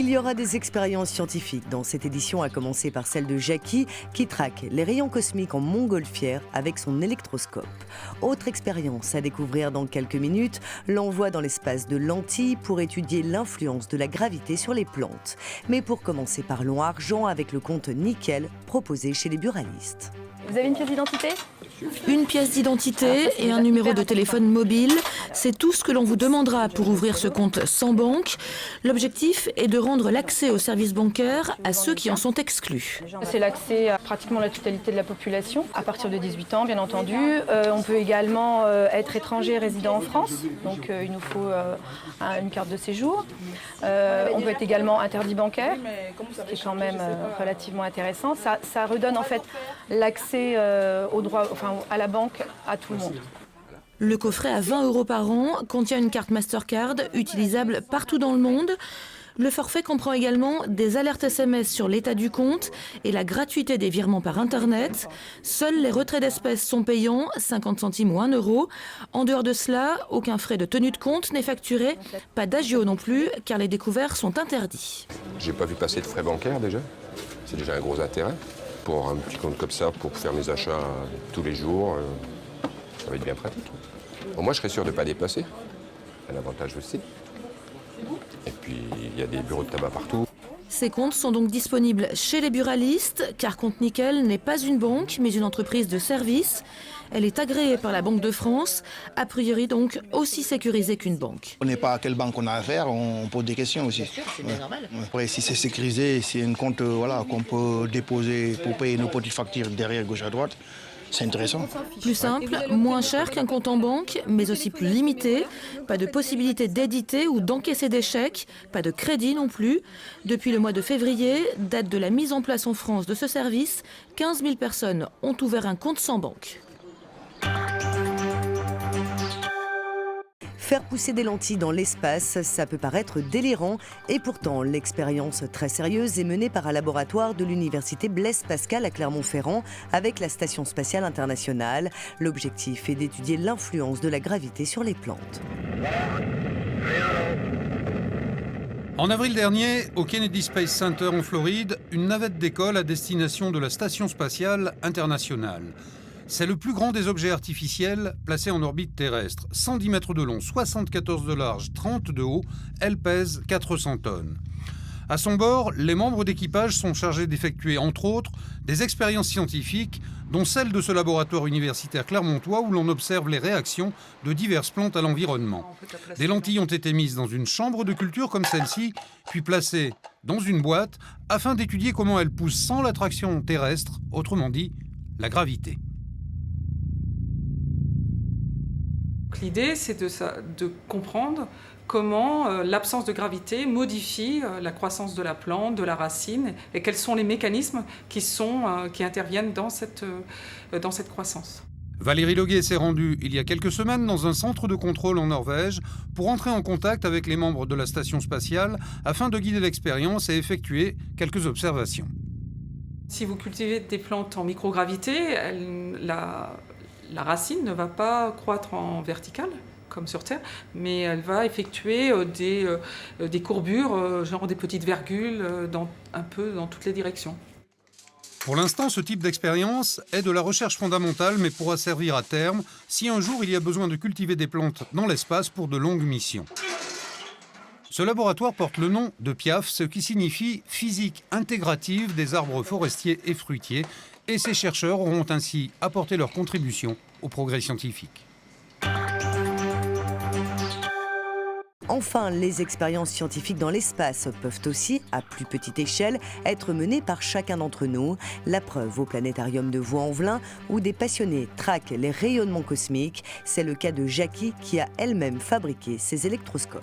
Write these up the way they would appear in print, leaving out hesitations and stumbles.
Il y aura des expériences scientifiques dans cette édition, à commencer par celle de Jackie, qui traque les rayons cosmiques en montgolfière avec son électroscope. Autre expérience à découvrir dans quelques minutes, l'envoi dans l'espace de lentilles pour étudier l'influence de la gravité sur les plantes. Mais pour commencer, parlons argent avec le compte Nickel proposé chez les buralistes. Vous avez une pièce d'identité ? Une pièce d'identité et un numéro de téléphone mobile, c'est tout ce que l'on vous demandera pour ouvrir ce compte sans banque. L'objectif est de rendre l'accès aux services bancaires à ceux qui en sont exclus. C'est l'accès à pratiquement la totalité de la population, à partir de 18 ans bien entendu. On peut également être étranger résident en France, donc il nous faut une carte de séjour. On peut être également interdit bancaire, ce qui est quand même relativement intéressant. Ça redonne en fait l'accès au droit, à la banque à tout le monde. Le coffret à 20 € par an contient une carte Mastercard utilisable partout dans le monde. Le forfait comprend également des alertes SMS sur l'état du compte et la gratuité des virements par Internet. Seuls les retraits d'espèces sont payants, 50 centimes ou 1 €. En dehors de cela, aucun frais de tenue de compte n'est facturé. Pas d'agio non plus, car les découverts sont interdits. J'ai pas vu passer de frais bancaires déjà. C'est déjà un gros intérêt. Pour un petit compte comme ça, pour faire mes achats tous les jours, ça va être bien pratique. Bon, moi, je serais sûr de ne pas dépasser. Un avantage aussi. Et puis, il y a des bureaux de tabac partout. Ces comptes sont donc disponibles chez les buralistes, car Compte Nickel n'est pas une banque, mais une entreprise de service. Elle est agréée par la Banque de France, a priori donc aussi sécurisée qu'une banque. On n'est pas à quelle banque on a affaire, on pose des questions aussi. C'est bien normal. Après, si c'est sécurisé, c'est un compte qu'on peut déposer pour payer nos petites factures derrière, gauche à droite, c'est intéressant. Plus simple, moins cher qu'un compte en banque, mais aussi plus limité. Pas de possibilité d'éditer ou d'encaisser des chèques, pas de crédit non plus. Depuis le mois de février, date de la mise en place en France de ce service, 15 000 personnes ont ouvert un compte sans banque. Faire pousser des lentilles dans l'espace, ça peut paraître délirant. Et pourtant, l'expérience très sérieuse est menée par un laboratoire de l'université Blaise Pascal à Clermont-Ferrand avec la Station spatiale internationale. L'objectif est d'étudier l'influence de la gravité sur les plantes. En avril dernier, au Kennedy Space Center en Floride, une navette décolle à destination de la Station spatiale internationale. C'est le plus grand des objets artificiels placés en orbite terrestre. 110 mètres de long, 74 de large, 30 de haut, elle pèse 400 tonnes. À son bord, les membres d'équipage sont chargés d'effectuer, entre autres, des expériences scientifiques, dont celle de ce laboratoire universitaire clermontois où l'on observe les réactions de diverses plantes à l'environnement. Des lentilles ont été mises dans une chambre de culture comme celle-ci, puis placées dans une boîte, afin d'étudier comment elles poussent sans l'attraction terrestre, autrement dit, la gravité. L'idée, c'est de comprendre comment l'absence de gravité modifie la croissance de la plante, de la racine, et quels sont les mécanismes qui interviennent dans cette croissance. Valérie Loguet s'est rendue il y a quelques semaines dans un centre de contrôle en Norvège pour entrer en contact avec les membres de la station spatiale afin de guider l'expérience et effectuer quelques observations. Si vous cultivez des plantes en microgravité, la racine ne va pas croître en verticale, comme sur Terre, mais elle va effectuer des courbures, genre des petites virgules, un peu dans toutes les directions. Pour l'instant, ce type d'expérience est de la recherche fondamentale, mais pourra servir à terme si un jour il y a besoin de cultiver des plantes dans l'espace pour de longues missions. Ce laboratoire porte le nom de PIAF, ce qui signifie « physique intégrative des arbres forestiers et fruitiers », et ces chercheurs auront ainsi apporté leur contribution au progrès scientifique. Enfin, les expériences scientifiques dans l'espace peuvent aussi, à plus petite échelle, être menées par chacun d'entre nous. La preuve au planétarium de Vaux-en-Velin, où des passionnés traquent les rayonnements cosmiques. C'est le cas de Jackie, qui a elle-même fabriqué ses électroscopes.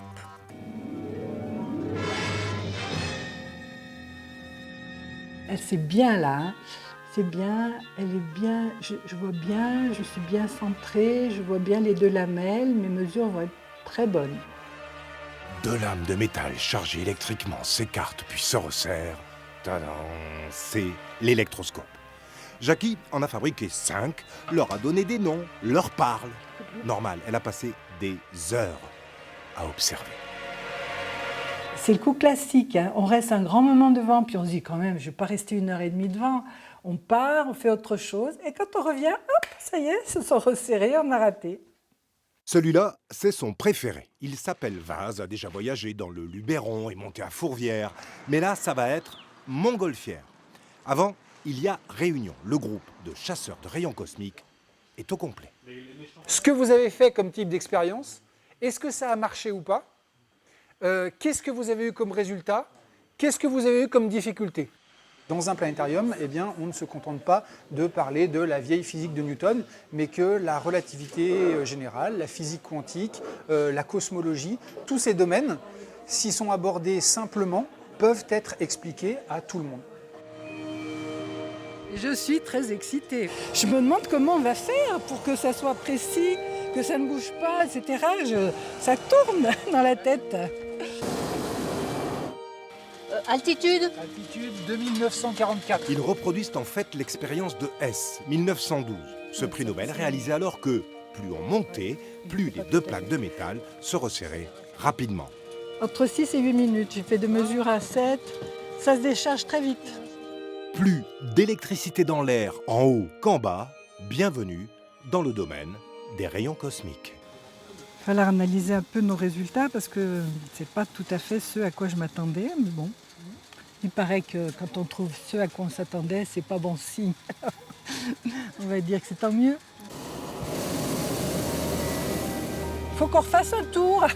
C'est bien là, hein. C'est bien, elle est bien, je vois bien, je suis bien centrée, je vois bien les deux lamelles, mes mesures vont être très bonnes. Deux lames de métal chargées électriquement s'écartent puis se resserrent. Tadam, c'est l'électroscope. Jackie en a fabriqué 5, leur a donné des noms, leur parle. Normal, elle a passé des heures à observer. C'est le coup classique, hein. On reste un grand moment devant, puis on se dit quand même, je ne vais pas rester 1h30 devant. On part, on fait autre chose, et quand on revient, hop, ça y est, ils se sont resserrés, on a raté. Celui-là, c'est son préféré. Il s'appelle Vaz, a déjà voyagé dans le Luberon et monté à Fourvière. Mais là, ça va être Montgolfière. Avant, il y a Réunion. Le groupe de chasseurs de rayons cosmiques est au complet. Ce que vous avez fait comme type d'expérience, est-ce que ça a marché ou pas? Qu'est-ce que vous avez eu comme résultat? Qu'est-ce que vous avez eu comme difficulté? Dans un planétarium, eh bien, on ne se contente pas de parler de la vieille physique de Newton, mais que la relativité générale, la physique quantique, la cosmologie, tous ces domaines, s'ils sont abordés simplement, peuvent être expliqués à tout le monde. Je suis très excitée. Je me demande comment on va faire pour que ça soit précis, que ça ne bouge pas, etc. Ça tourne dans la tête. Altitude? Altitude 2944. Ils reproduisent en fait l'expérience de Hess, 1912. Ce prix Nobel réalisé alors que plus on montait, plus les deux plaques de métal se resserraient rapidement. Entre 6 et 8 minutes, j'ai fait des mesures à 7. Ça se décharge très vite. Plus d'électricité dans l'air en haut qu'en bas, bienvenue dans le domaine des rayons cosmiques. Il va falloir analyser un peu nos résultats parce que c'est pas tout à fait ce à quoi je m'attendais, mais bon. Il paraît que quand on trouve ce à quoi on s'attendait, c'est pas bon signe. On va dire que c'est tant mieux. Faut qu'on refasse un tour.